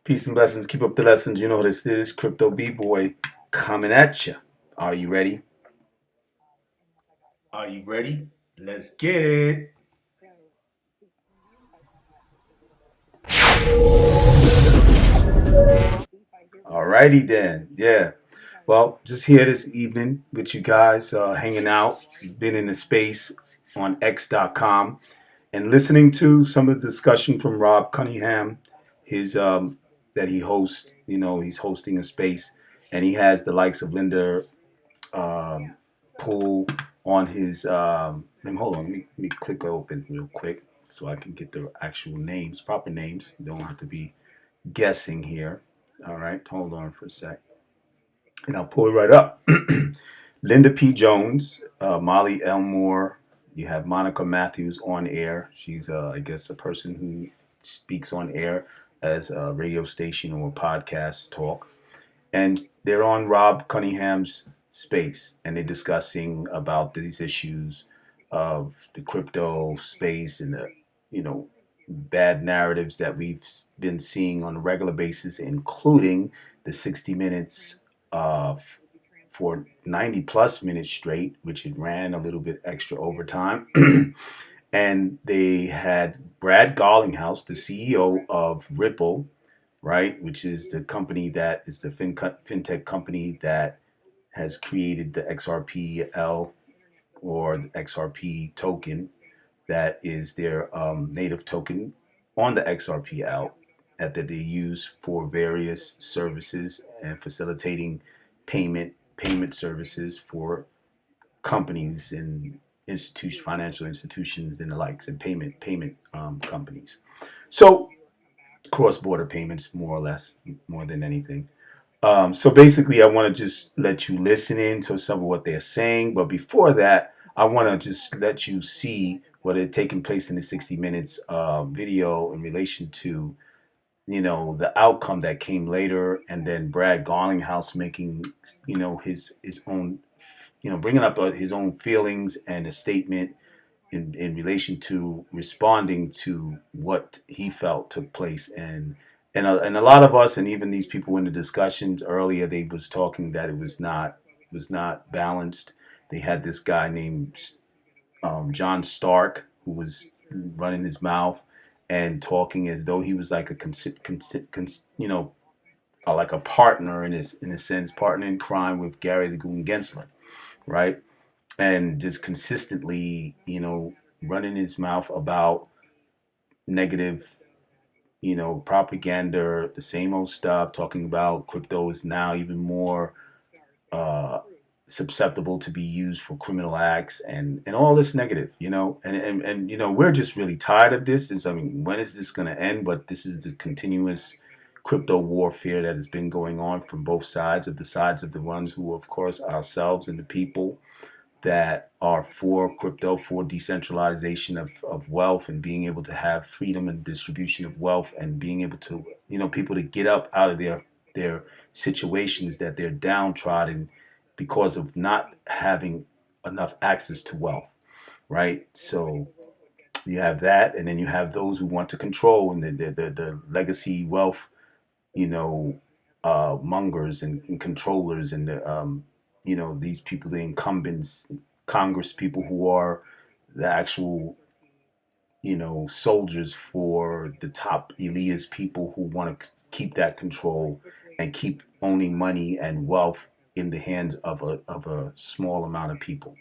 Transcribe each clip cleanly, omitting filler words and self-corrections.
Peace and blessings. Keep up the lessons. You know what this is. Crypto B-Boy coming at you. Are you ready? Are you ready? Let's get it. Alrighty then. Yeah. Well, just here this evening with you guys, hanging out. Been in the space on X.com and listening to some of the discussion from Rob Cunningham, his that he hosts. He's hosting a space, and he has the likes of Linda um, pull on his. Hold on, let me click open real quick so I can get the actual names, proper names. You don't have to be guessing here. All right, hold on for a sec, and I'll pull it right up. Linda P. Jones, Molly Elmore. You have Monica Matthews on air. She's, I guess, a person who speaks on air as a radio station or podcast talk, and they're on Rob Cunningham's space, and they're discussing about these issues of the crypto space and the bad narratives that we've been seeing on a regular basis, including the 60 minutes of for 90 plus minutes straight, which it ran a little bit extra overtime. And they had Brad Garlinghouse, the CEO of Ripple, right, which is the company that is the fintech company that has created the XRPL or the XRP token, that is their native token on the XRPL that they use for various services and facilitating payment services for companies and financial institutions and the likes, and payment companies. So cross-border payments, more or less, more than anything. So basically, I want to just let you listen in to some of what they're saying. But before that, I want to just let you see what had taken place in the 60 minutes video in relation to, the outcome that came later. And then Brad Garlinghouse making, his own, bringing up his own feelings and a statement in relation to responding to what he felt took place. And a lot of us, and even these people in the discussions earlier, they was talking that it was not balanced. They had this guy named John Stark who was running his mouth and talking as though he was like like a partner in a sense, partner in crime with Gary the Goon Gensler, right? And just consistently, running his mouth about negative, propaganda, the same old stuff, talking about crypto is now even more uh, susceptible to be used for criminal acts, and all this negative, and we're just really tired of this. And so, I mean, when is this going to end? But this is the continuous crypto warfare that has been going on from both sides of the ones who, of course, ourselves and the people that are for crypto, for decentralization of wealth, and being able to have freedom and distribution of wealth, and being able to, people to get up out of their situations that they're downtrodden because of not having enough access to wealth, right? So you have that, and then you have those who want to control, and the legacy wealth, you know, mongers and controllers, and these people, the incumbents, Congress people who are the actual, soldiers for the top elitist people who want to keep that control and keep owning money and wealth in the hands of a small amount of people.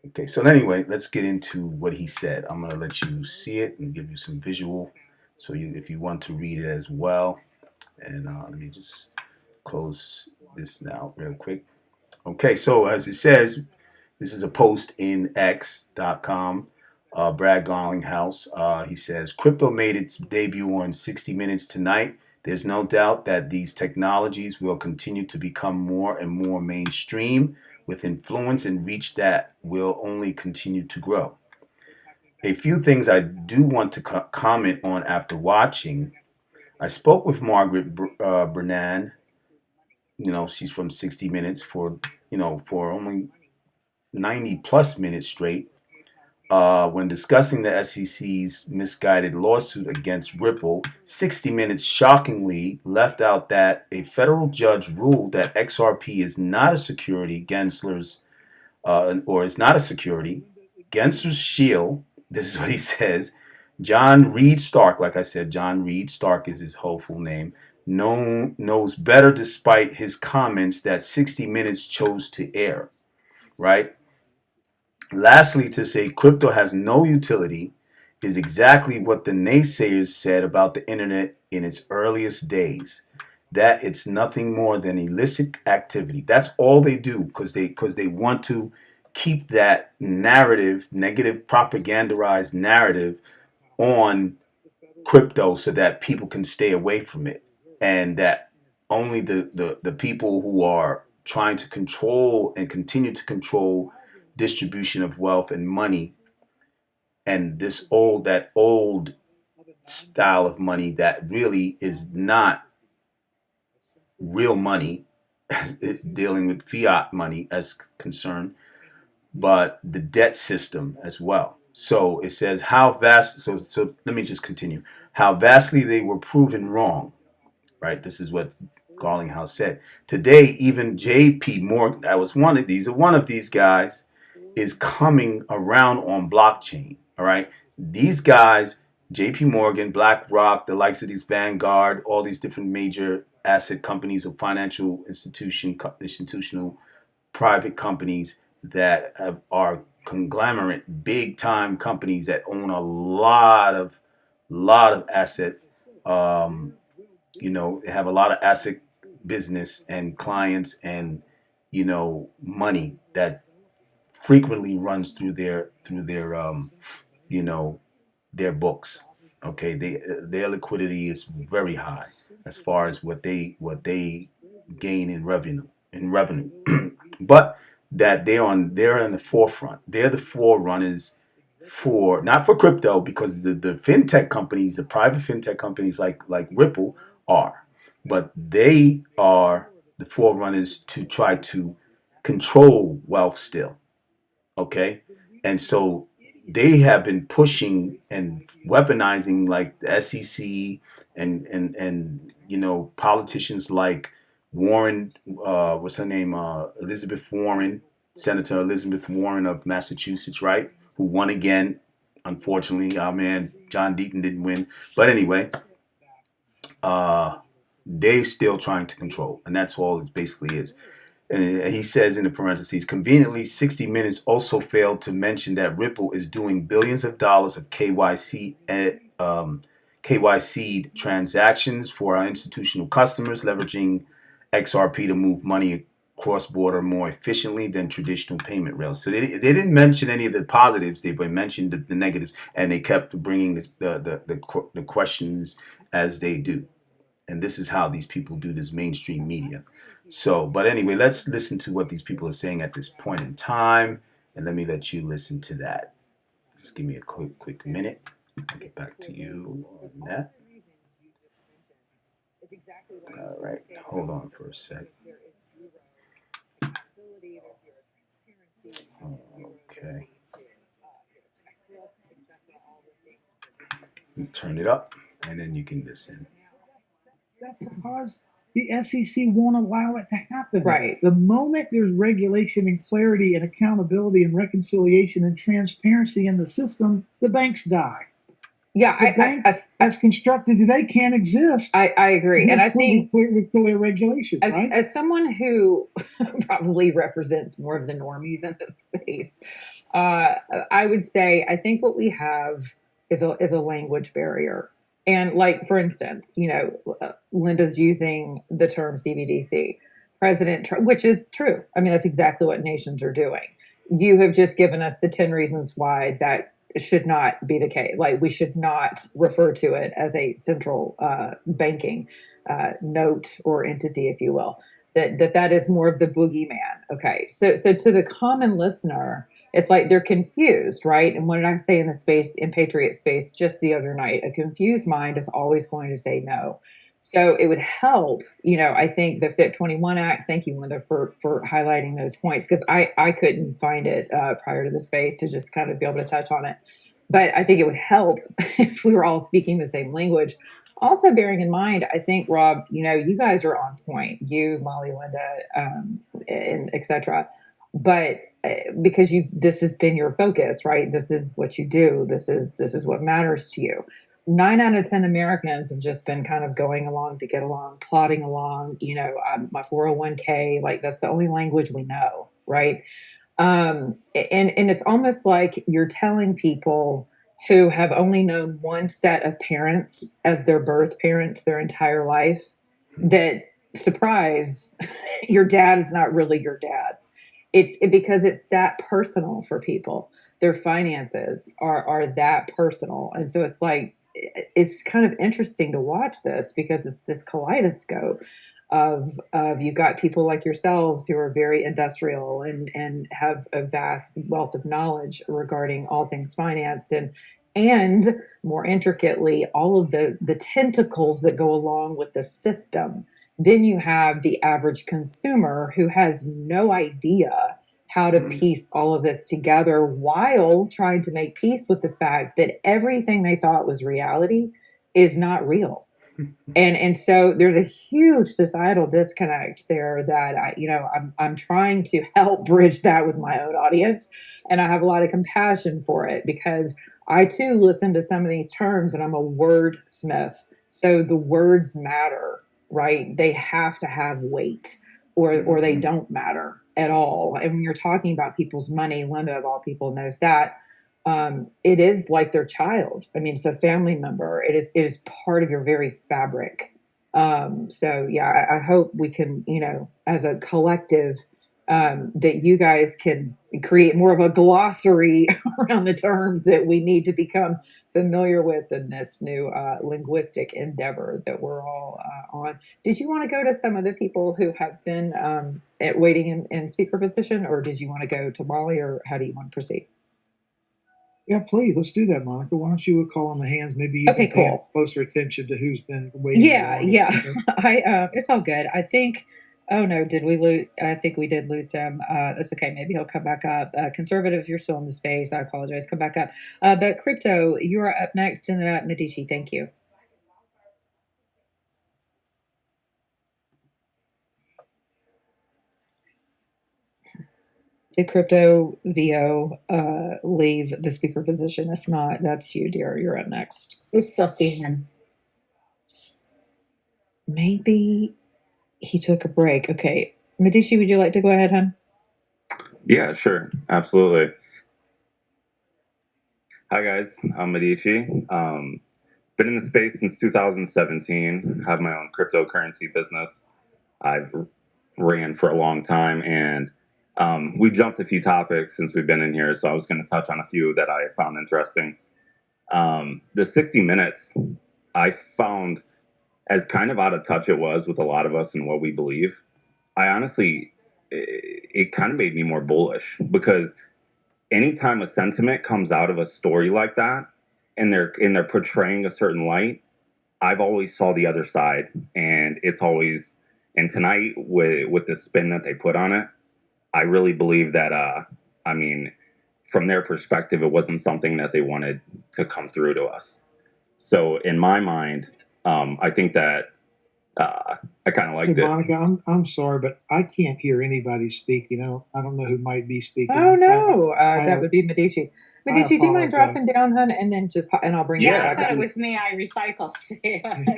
Okay, so anyway, let's get into what he said. I'm gonna let you see it and give you some visual, so if you want to read it as well. And let me just close this now real quick. Okay, so as it says, this is a post in X.com. Brad Garlinghouse, he says, crypto made its debut on 60 Minutes tonight. There's no doubt that these technologies will continue to become more and more mainstream, with influence and reach that will only continue to grow. A few things I do want to comment on after watching. I spoke with Margaret Brennan. She's from 60 Minutes for only 90 plus minutes straight. when discussing the SEC's misguided lawsuit against Ripple, 60 Minutes shockingly left out that a federal judge ruled that XRP is not a security. Or is not a security. Gensler's shield, this is what he says. John Reed Stark, like I said, John Reed Stark is his whole full name, knows better despite his comments that 60 Minutes chose to air, right? Lastly, to say crypto has no utility is exactly what the naysayers said about the internet in its earliest days. That it's nothing more than illicit activity. That's all they do because they want to keep that narrative, negative propagandized narrative on crypto so that people can stay away from it. And that only the people who are trying to control and continue to control distribution of wealth and money and that old style of money that really is not real money dealing with fiat money as concerned, but the debt system as well. So it says how vast. So let me just continue. How vastly they were proven wrong. Right. This is what Garlinghouse said. Today, even J.P. Morgan, that was one of these. One of these guys is coming around on blockchain. All right. These guys, J.P. Morgan, BlackRock, the likes of these Vanguard, all these different major asset companies or financial institutional private companies that are conglomerate, big time companies that own a lot of asset. Um, they have a lot of asset business and clients and money that frequently runs through you know their books. Okay, their liquidity is very high as far as what they gain in revenue, but that they're in the forefront. They're the forerunners for not for crypto because the fintech companies, the private fintech companies like Ripple are, but they are the forerunners to try to control wealth still. Okay, and so they have been pushing and weaponizing like the SEC and politicians like Warren, what's her name, Elizabeth Warren, Senator Elizabeth Warren of Massachusetts, right, who won again. Unfortunately, our man John Deaton didn't win, but anyway, uh, they're still trying to control, and that's all it basically is. And he says in the parentheses, conveniently, 60 Minutes also failed to mention that Ripple is doing billions of dollars of KYC transactions for our institutional customers, leveraging XRP to move money cross border more efficiently than traditional payment rails. So they didn't mention any of the positives. They mentioned the negatives, and they kept bringing the questions as they do. And this is how these people do this mainstream media. So, but anyway, let's listen to what these people are saying at this point in time, and let me let you listen to that. Just give me a quick minute. I'll get back to you on that. All right, hold on for a sec. Okay, turn it up, and then you can listen. That's because the SEC won't allow it to happen. Right. The moment there's regulation and clarity and accountability and reconciliation and transparency in the system, the banks die. Yeah, The banks, as constructed today, can't exist. I agree, and I think with clear regulations, right? as someone who probably represents more of the normies in this space, I would say I think what we have is a language barrier. And like for instance, Linda's using the term CBDC, President Trump, which is true. I mean, that's exactly what nations are doing. You have just given us the 10 reasons why that should not be the case. Like we should not refer to it as a central banking note or entity, if you will. That is more of the boogeyman. Okay, so to the common listener, it's like they're confused, right? And what did I say in the space in Patriot space just the other night? A confused mind is always going to say no. So it would help, I think the Fit 21 Act, thank you, Linda, for highlighting those points, because I couldn't find it prior to the space to just kind of be able to touch on it. But I think it would help if we were all speaking the same language. Also, bearing in mind, I think, Rob, you guys are on point, you, Molly, Linda, and et cetera. But because this has been your focus, right? This is what you do. This is what matters to you. 9 out of 10 Americans have just been kind of going along to get along, plodding along. My 401k, like that's the only language we know, right? And it's almost like you're telling people who have only known one set of parents as their birth parents their entire life that, surprise, your dad is not really your dad. Because it's that personal for people. Their finances are that personal, and so it's like it's kind of interesting to watch this because it's this kaleidoscope of you've got people like yourselves who are very industrial and have a vast wealth of knowledge regarding all things finance and more intricately all of the tentacles that go along with the system. Then you have the average consumer who has no idea how to piece all of this together while trying to make peace with the fact that everything they thought was reality is not real. And so there's a huge societal disconnect there that I'm trying to help bridge that with my own audience, and I have a lot of compassion for it because I too listen to some of these terms and I'm a wordsmith. So the words matter, right? They have to have weight or they don't matter at all. And when you're talking about people's money, Linda of all people knows that. It is like their child. I mean, it's a family member. It is part of your very fabric. So yeah, I hope we can, as a collective, that you guys can create more of a glossary around the terms that we need to become familiar with in this new linguistic endeavor that we're all on. Did you want to go to some of the people who have been waiting in speaker position, or did you want to go to Molly, or how do you want to proceed? Yeah, please, let's do that, Monica. Why don't you call on the hands? Maybe you Okay, can pay cool. closer attention to who's been waiting. Yeah. It's all good. I think. Oh no, did we lose? I think we did lose him. That's okay. Maybe he'll come back up. Conservative, you're still in the space. I apologize. Come back up. But crypto, you are up next, and Medici. Thank you. Did crypto VO leave the speaker position? If not, that's you, dear. You're up next. We still see him. Maybe he took a break. Okay. Medici, would you like to go ahead, hon? Yeah, sure. Absolutely. Hi, guys. I'm Medici. Been in the space since 2017. Have my own cryptocurrency business. I've ran for a long time, and we jumped a few topics since we've been in here, so I was going to touch on a few that I found interesting. The 60 Minutes, I found as kind of out of touch it was with a lot of us and what we believe. I honestly, it kind of made me more bullish because anytime a sentiment comes out of a story like that and they're portraying a certain light, I've always saw the other side, and it's always, and tonight with the spin that they put on it, I really believe that I mean, from their perspective, it wasn't something that they wanted to come through to us. So in my mind, I think that I kind of liked Hey, it. Monica, I'm sorry, but I can't hear anybody speak. I don't know who might be speaking. Oh no, that would be Medici. Medici, do you mind dropping down, hun, and then and I'll bring you Yeah, I back thought up. it was me. I recycled.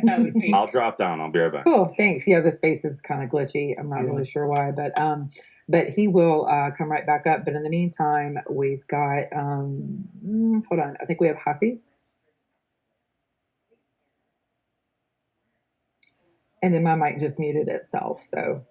That was me. I'll drop down. I'll be right back. Cool, thanks. Yeah, the space is kind of glitchy. I'm not really sure why, but he will come right back up. But in the meantime, we've got hold on. I think we have Hasi. And then my mic just muted itself. So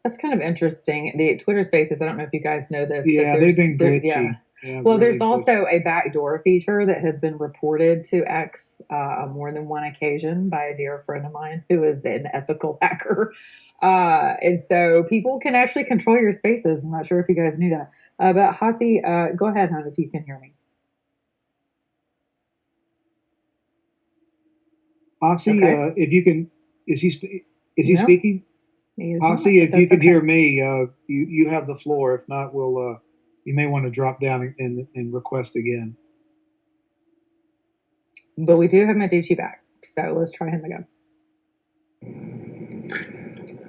that's kind of interesting. The Twitter Spaces, I don't know if you guys know this. Yeah, but they've been glitchy. Yeah, well, there's also a backdoor feature that has been reported to X on more than one occasion by a dear friend of mine who is an ethical hacker. And so people can actually control your spaces. I'm not sure if you guys knew that. But Hasi, go ahead, hon, if you can hear me. Hasi, Okay. if you can Is he No, speaking? he is I'll not, see but if you that's can hear okay. me. You have the floor. If not, we'll you may want to drop down and request again. But we do have Medici back, so let's try him again.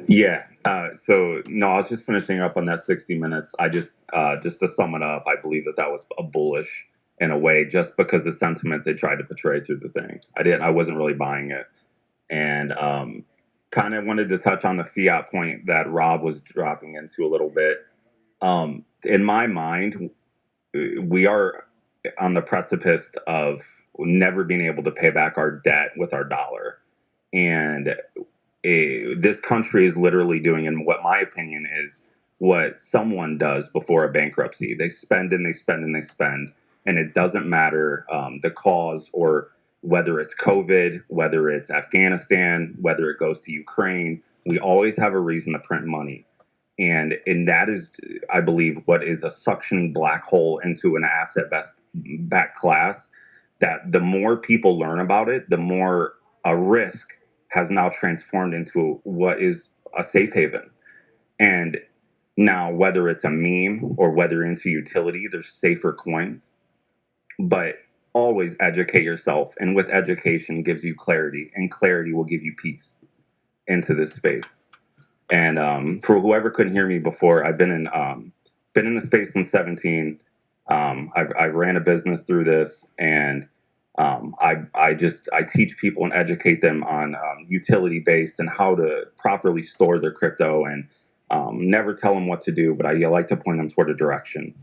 Yeah. So no, I was just finishing up on that 60 minutes. I just to sum it up, I believe that was a bullish in a way, just because the sentiment they tried to portray through the thing. I wasn't really buying it, and kind of wanted to touch on the fiat point that Rob was dropping into a little bit. In my mind, we are on the precipice of never being able to pay back our debt with our dollar, and this country is literally doing, in what my opinion is, what someone does before a bankruptcy. They spend and they spend and they spend, and it doesn't matter the cause, or whether it's COVID, whether it's Afghanistan, whether it goes to Ukraine. We always have a reason to print money. And that is, I believe, what is a suctioning black hole into an asset-backed class, that the more people learn about it, the more a risk has now transformed into what is a safe haven. And now, whether it's a meme or whether into utility, there's safer coins. But always educate yourself. And with education gives you clarity, and clarity will give you peace into this space. And for whoever couldn't hear me before, I've been in the space since 17. I ran a business through this, and I teach people and educate them on utility based and how to properly store their crypto, and never tell them what to do, but I like to point them toward a direction.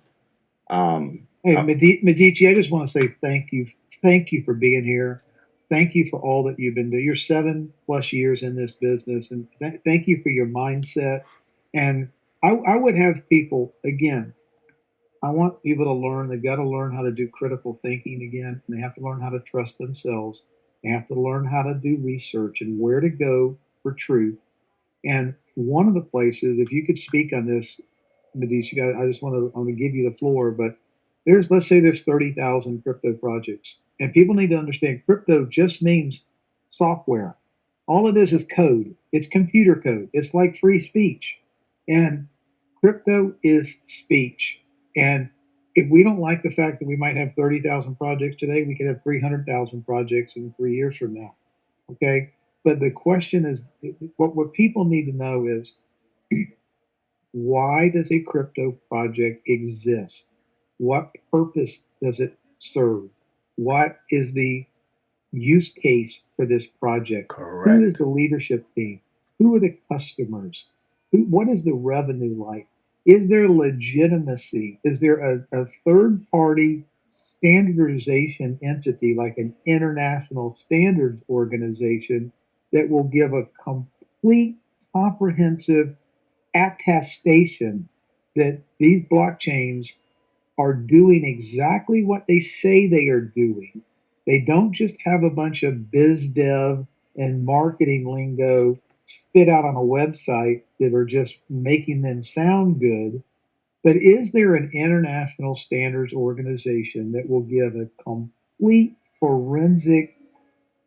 Hey, Medici, I just want to say thank you. Thank you for being here. Thank you for all that you've been doing. You're 7+ years in this business, and thank you for your mindset. And I would have people, again, I want people to learn. They've got to learn how to do critical thinking again, and they have to learn how to trust themselves. They have to learn how to do research and where to go for truth. And one of the places, if you could speak on this, Medici, I just want to give you the floor, but let's say there's 30,000 crypto projects, and people need to understand crypto just means software. All it is code. It's computer code. It's like free speech, and crypto is speech. And if we don't like the fact that we might have 30,000 projects today, we could have 300,000 projects in 3 years from now. Okay, but the question is, what people need to know is, why does a crypto project exist? What purpose does it serve? What is the use case for this project? Correct. Who is the leadership team? Who are the customers? What is the revenue like? Is there legitimacy? Is there a third party standardization entity like an international standards organization that will give a complete, comprehensive attestation that these blockchains are doing exactly what they say they are doing? They don't just have a bunch of biz dev and marketing lingo spit out on a website that are just making them sound good. But is there an international standards organization that will give a complete forensic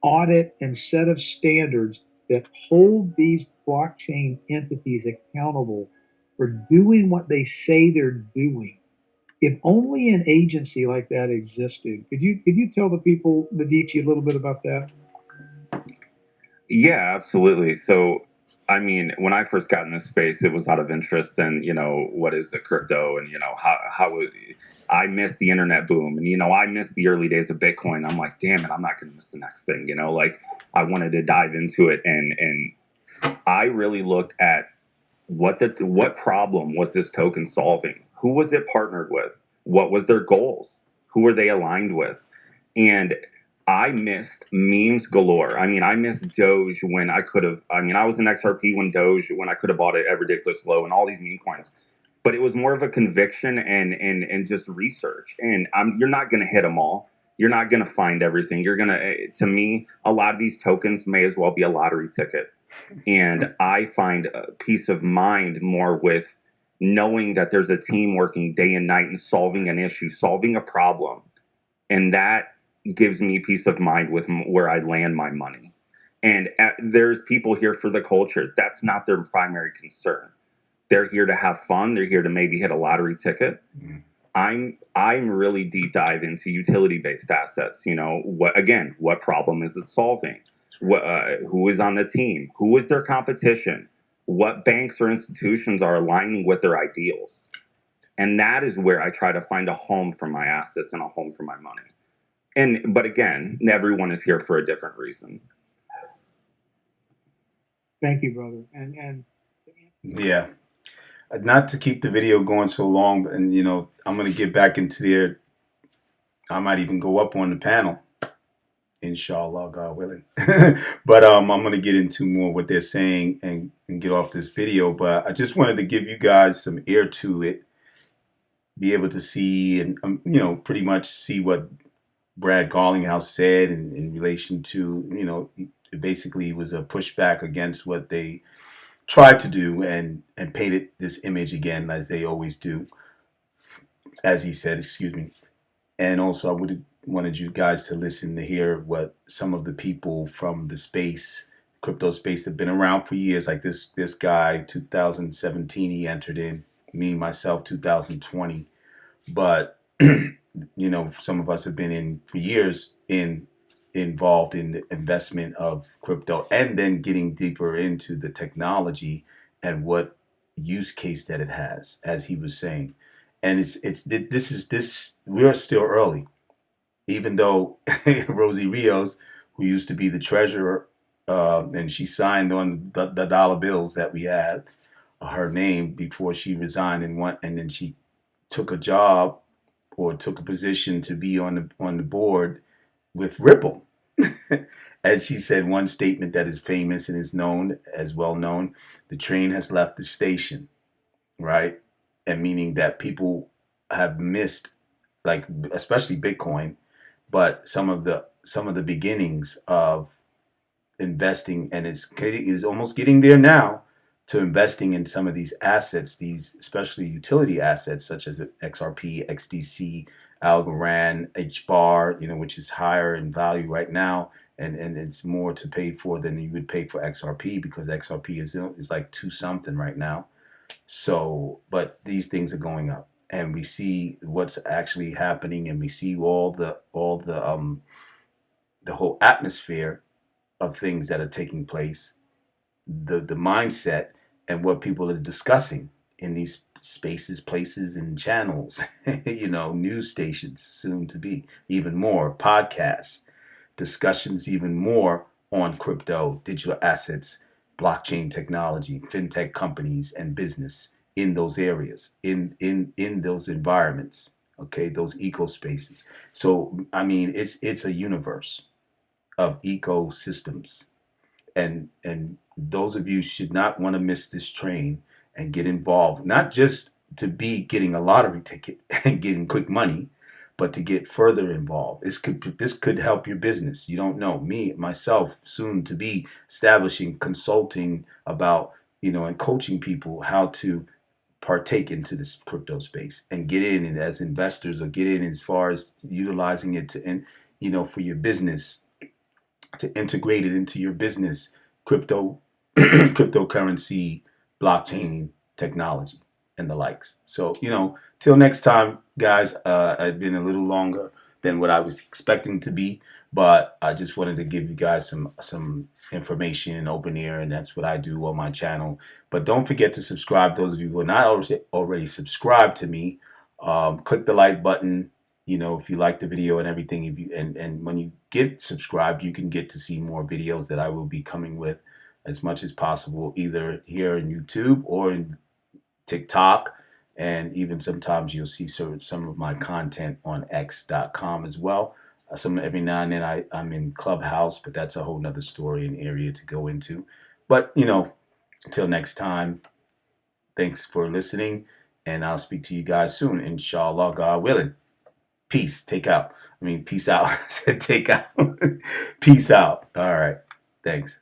audit and set of standards that hold these blockchain entities accountable for doing what they say they're doing? If only an agency like that existed. Could you tell the people, Medici, a little bit about that? Yeah, absolutely. So, I mean, when I first got in this space, it was out of interest in, what is the crypto, and, I missed the internet boom, and, I missed the early days of Bitcoin. I'm like, damn it, I'm not going to miss the next thing, like I wanted to dive into it. And I really looked at what problem was this token solving? Who was it partnered with? What was their goals? Who were they aligned with? And I missed memes galore. I mean, I missed Doge when I could have. I mean, I was in XRP when I could have bought it at ridiculous low, and all these meme coins. But it was more of a conviction and just research. And you're not going to hit them all. You're not going to find everything. To me, a lot of these tokens may as well be a lottery ticket. And I find peace of mind more with knowing that there's a team working day and night and solving an issue, solving a problem. And that gives me peace of mind with where I land my money. And there's people here for the culture. That's not their primary concern. They're here to have fun. They're here to maybe hit a lottery ticket. Mm. I'm really deep dive into utility based assets. You know, what problem is it solving? Who is on the team? Who is their competition? What banks or institutions are aligning with their ideals? And that is where I try to find a home for my assets and a home for my money. But again, everyone is here for a different reason. Thank you, brother. And Yeah. Not to keep the video going so long, and I'm gonna get back into there. I might even go up on the panel, inshallah, God willing. But I'm gonna get into more what they're saying and get off this video. But I just wanted to give you guys some ear to it, be able to see and pretty much see what Brad Garlinghouse said in relation to it basically was a pushback against what they tried to do and painted this image again as they always do, as he said, excuse me. And also I would have wanted you guys to listen to hear what some of the people from the crypto space that have been around for years, like this guy, 2017 he entered in, me myself 2020, but some of us have been in for years involved in the investment of crypto and then getting deeper into the technology and what use case that it has, as he was saying. And we're still early, even though Rosie Rios, who used to be the treasurer, and she signed on the dollar bills that we had, her name before she resigned and then she took a job or took a position to be on the board with Ripple. And she said one statement that is famous and is known as well known: the train has left the station, right? And meaning that people have missed, like especially Bitcoin, but some of the beginnings of investing, and is almost getting there now, to investing in some of these assets, these especially utility assets such as XRP, XDC, Algorand, HBAR, which is higher in value right now, and it's more to pay for than you would pay for XRP, because XRP is like two something right now. So, but these things are going up, and we see what's actually happening, and we see all the whole atmosphere of things that are taking place, the mindset, and what people are discussing in these spaces, places, and channels, news stations, soon to be even more podcasts, discussions, even more on crypto, digital assets, blockchain technology, fintech companies, and business in those areas, in those environments, okay, those eco spaces. So I mean, it's a universe of ecosystems, and those of you should not want to miss this train and get involved, not just to be getting a lottery ticket and getting quick money, but to get further involved. This could help your business. You don't know. Me myself, soon to be establishing consulting about and coaching people how to partake into this crypto space and get in and as investors, or get in as far as utilizing it to for your business, to integrate it into your business, crypto, cryptocurrency, blockchain technology, and the likes. So, till next time, guys, I've been a little longer than what I was expecting to be, but I just wanted to give you guys some information in open ear, and that's what I do on my channel. But don't forget to subscribe. Those of you who are not already subscribed to me, click the like button. If you like the video and everything, and when you get subscribed, you can get to see more videos that I will be coming with as much as possible, either here in YouTube or in TikTok, and even sometimes you'll see some of my content on X.com as well. Every now and then I'm in Clubhouse, but that's a whole nother story and area to go into. But until next time, thanks for listening, and I'll speak to you guys soon, inshallah, God willing. Peace. Peace out. I said take out. Peace out. All right. Thanks.